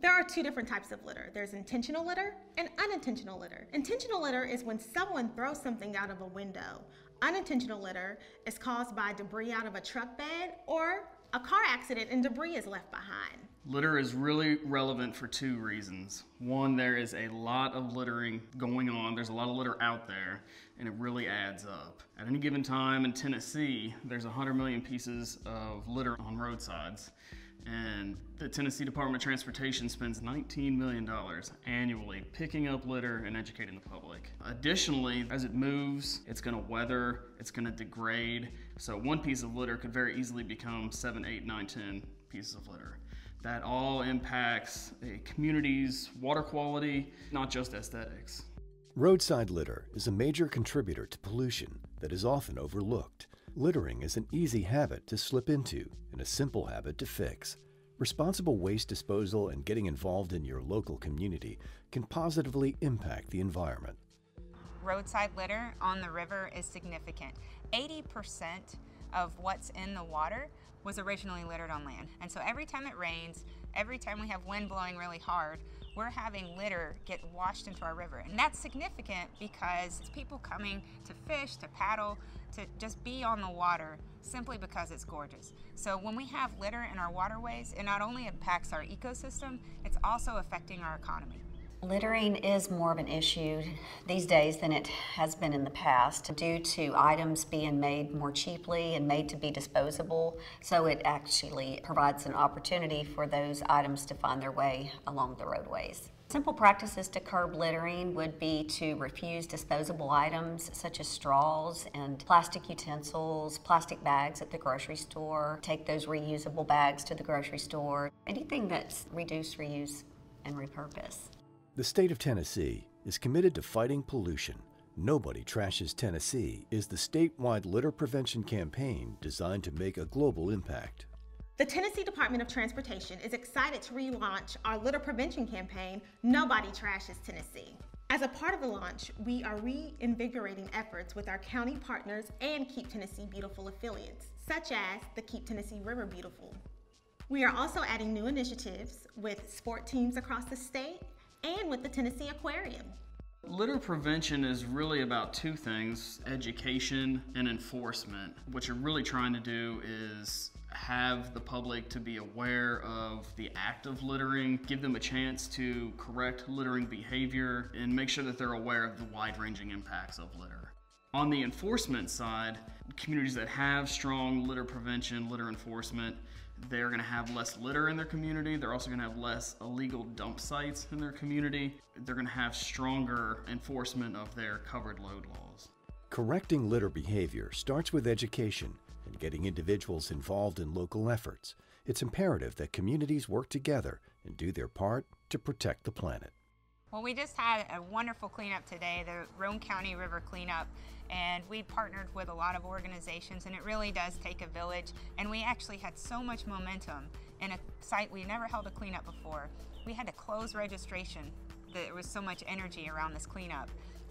There are two different types of litter. There's intentional litter and unintentional litter. Intentional litter is when someone throws something out of a window. Unintentional litter is caused by debris out of a truck bed or a car accident and debris is left behind. Litter is really relevant for two reasons. One, there is a lot of littering going on. There's a lot of litter out there, and it really adds up. At any given time in Tennessee, there's 100 million pieces of litter on roadsides. And the Tennessee Department of Transportation spends $19 million annually picking up litter and educating the public. Additionally, as it moves, it's going to weather, it's going to degrade. So one piece of litter could very easily become 7, 8, 9, 10 pieces of litter. That all impacts a community's water quality, not just aesthetics. Roadside litter is a major contributor to pollution that is often overlooked. Littering is an easy habit to slip into and a simple habit to fix. Responsible waste disposal and getting involved in your local community can positively impact the environment. Roadside litter on the river is significant. 80% of what's in the water was originally littered on land. And so every time it rains, every time we have wind blowing really hard, we're having litter get washed into our river. And that's significant because it's people coming to fish, to paddle, to just be on the water simply because it's gorgeous. So when we have litter in our waterways, it not only impacts our ecosystem, it's also affecting our economy. Littering is more of an issue these days than it has been in the past due to items being made more cheaply and made to be disposable. So it actually provides an opportunity for those items to find their way along the roadways. Simple practices to curb littering would be to refuse disposable items such as straws and plastic utensils, plastic bags at the grocery store, take those reusable bags to the grocery store, anything that's reduce, reuse, and repurpose. The state of Tennessee is committed to fighting pollution. Nobody Trashes Tennessee is the statewide litter prevention campaign designed to make a global impact. The Tennessee Department of Transportation is excited to relaunch our litter prevention campaign, Nobody Trashes Tennessee. As a part of the launch, we are reinvigorating efforts with our county partners and Keep Tennessee Beautiful affiliates, such as the Keep Tennessee River Beautiful. We are also adding new initiatives with sport teams across the state and with the Tennessee Aquarium. Litter prevention is really about two things, education and enforcement. What you're really trying to do is have the public to be aware of the act of littering, give them a chance to correct littering behavior, and make sure that they're aware of the wide-ranging impacts of litter. On the enforcement side, communities that have strong litter prevention, litter enforcement, they're going to have less litter in their community. They're also going to have less illegal dump sites in their community. They're going to have stronger enforcement of their covered load laws. Correcting litter behavior starts with education and getting individuals involved in local efforts. It's imperative that communities work together and do their part to protect the planet. Well, we just had a wonderful cleanup today, the Roane County River Cleanup, and we partnered with a lot of organizations, and it really does take a village, and we actually had so much momentum in a site we never held a cleanup before. We had to close registration. There was so much energy around this cleanup,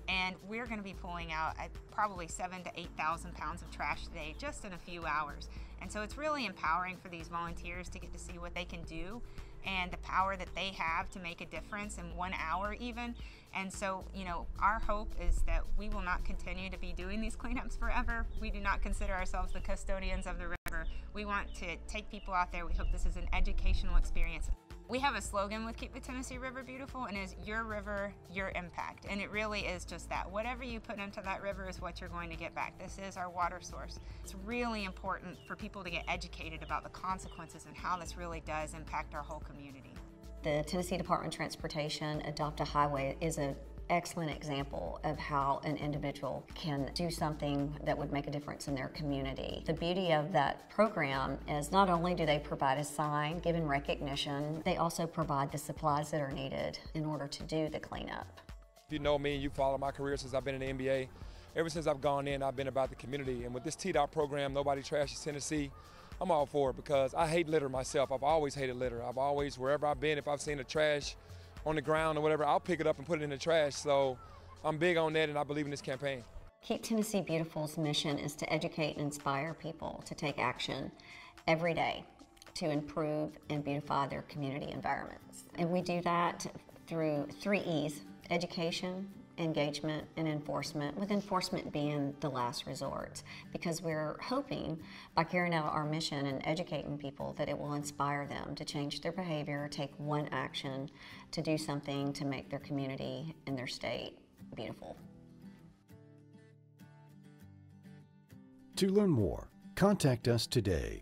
and we're going to be pulling out probably 7,000 to 8,000 pounds of trash today just in a few hours. And so it's really empowering for these volunteers to get to see what they can do and the power that they have to make a difference in 1 hour even. And so, our hope is that we will not continue to be doing these cleanups forever. We do not consider ourselves the custodians of the river. We want to take people out there. We hope this is an educational experience. We have a slogan with Keep the Tennessee River Beautiful, and it is your river, your impact. And it really is just that. Whatever you put into that river is what you're going to get back. This is our water source. It's really important for people to get educated about the consequences and how this really does impact our whole community. The Tennessee Department of Transportation Adopt a Highway is an excellent example of how an individual can do something that would make a difference in their community. The beauty of that program is not only do they provide a sign, given recognition, they also provide the supplies that are needed in order to do the cleanup. If you know me and you follow my career since I've been in the NBA, ever since I've gone in, I've been about the community. And with this TDOT program, Nobody Trashes Tennessee, I'm all for it because I hate litter myself. I've always hated litter. I've always, wherever I've been, if I've seen a trash on the ground or whatever, I'll pick it up and put it in the trash. So I'm big on that, and I believe in this campaign. Keep Tennessee Beautiful's mission is to educate and inspire people to take action every day to improve and beautify their community environments. And we do that through 3 E's: education, engagement, and enforcement, with enforcement being the last resort, because we're hoping by carrying out our mission and educating people that it will inspire them to change their behavior, take one action to do something to make their community and their state beautiful. To learn more, contact us today.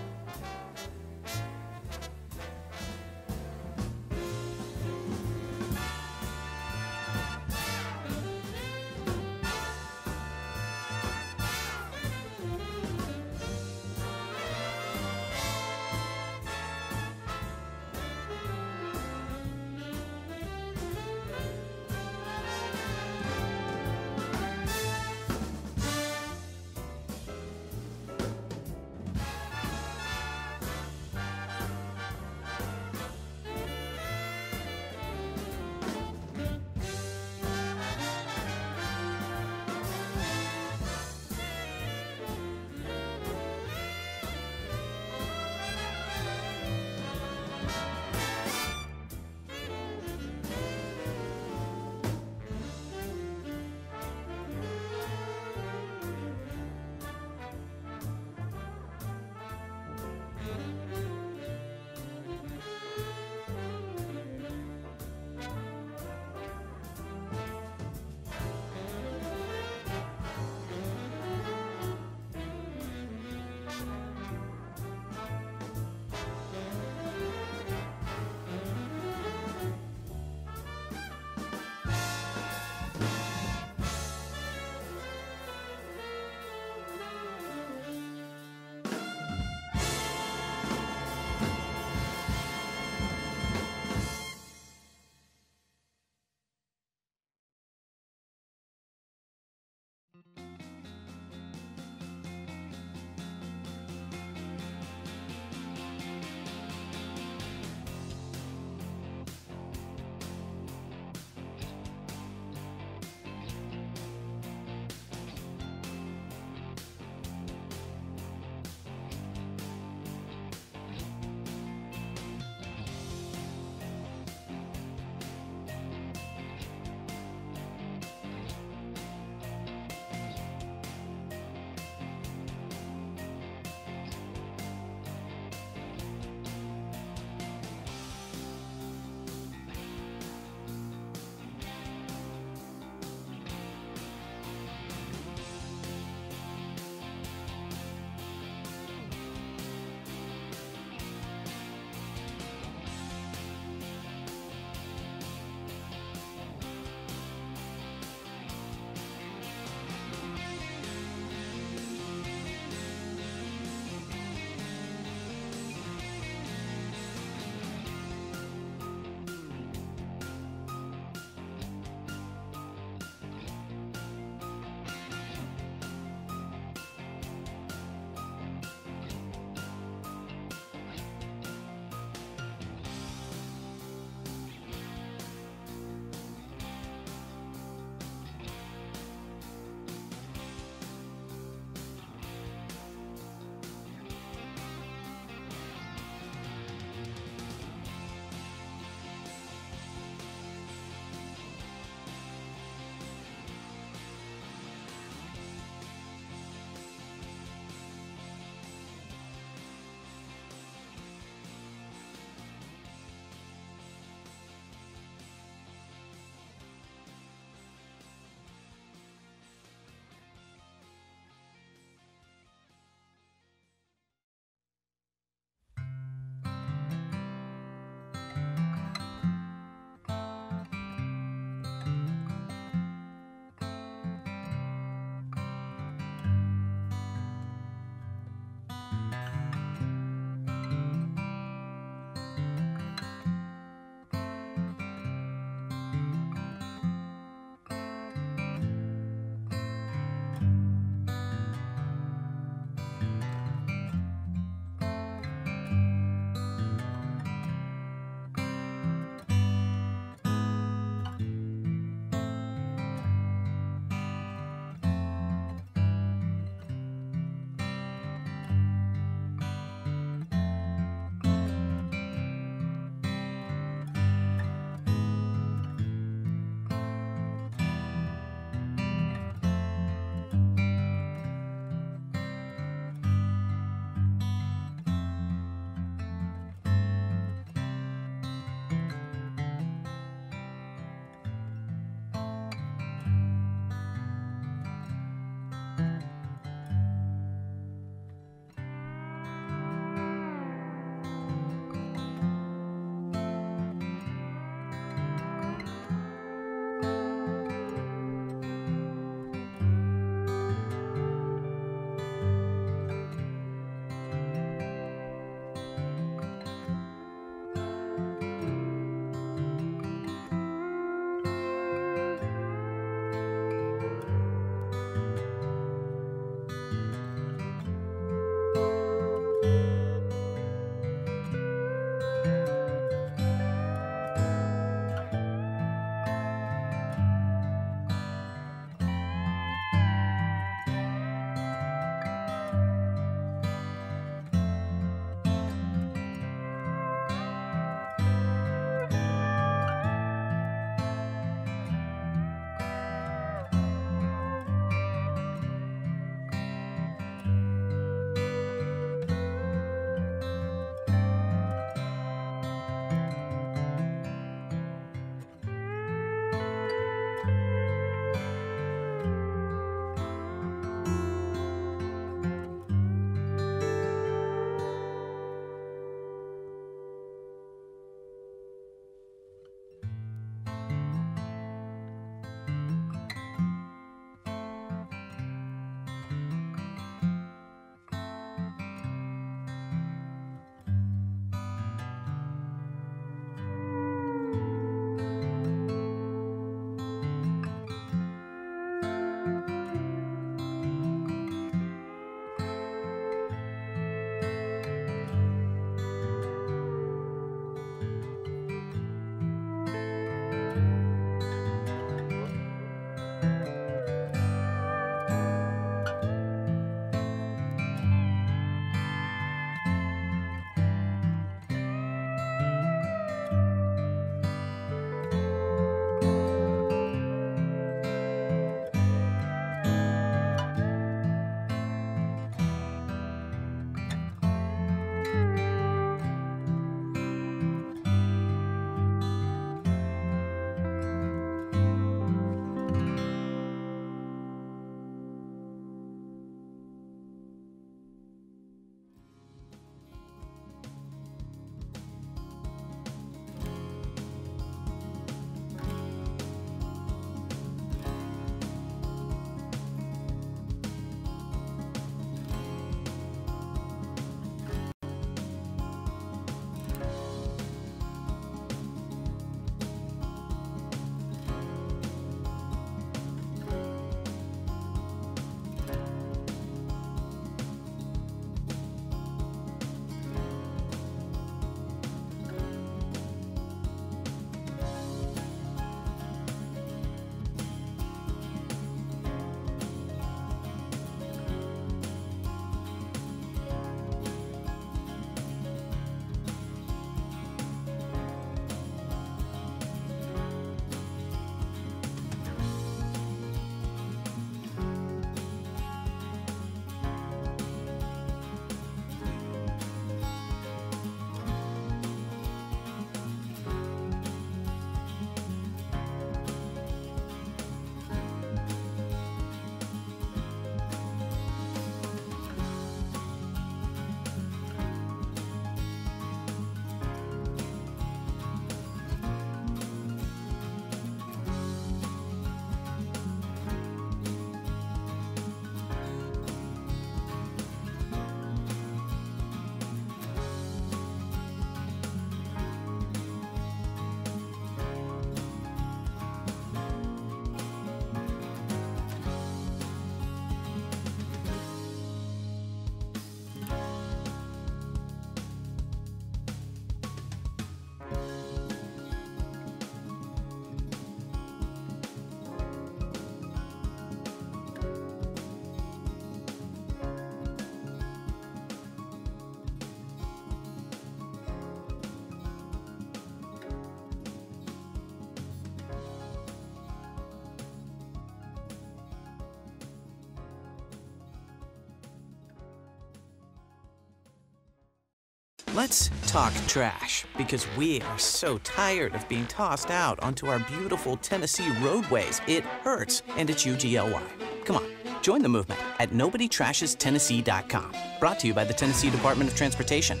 Let's talk trash, because we are so tired of being tossed out onto our beautiful Tennessee roadways. It hurts, and it's UGLY. Come on, join the movement at NobodyTrashesTennessee.com. Brought to you by the Tennessee Department of Transportation.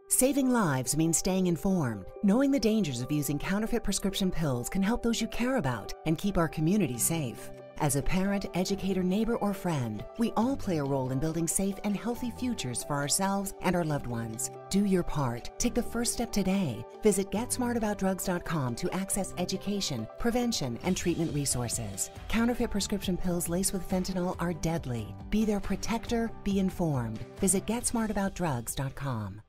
Saving lives means staying informed. Knowing the dangers of using counterfeit prescription pills can help those you care about and keep our community safe. As a parent, educator, neighbor, or friend, we all play a role in building safe and healthy futures for ourselves and our loved ones. Do your part. Take the first step today. Visit GetSmartAboutDrugs.com to access education, prevention, and treatment resources. Counterfeit prescription pills laced with fentanyl are deadly. Be their protector. Be informed. Visit GetSmartAboutDrugs.com.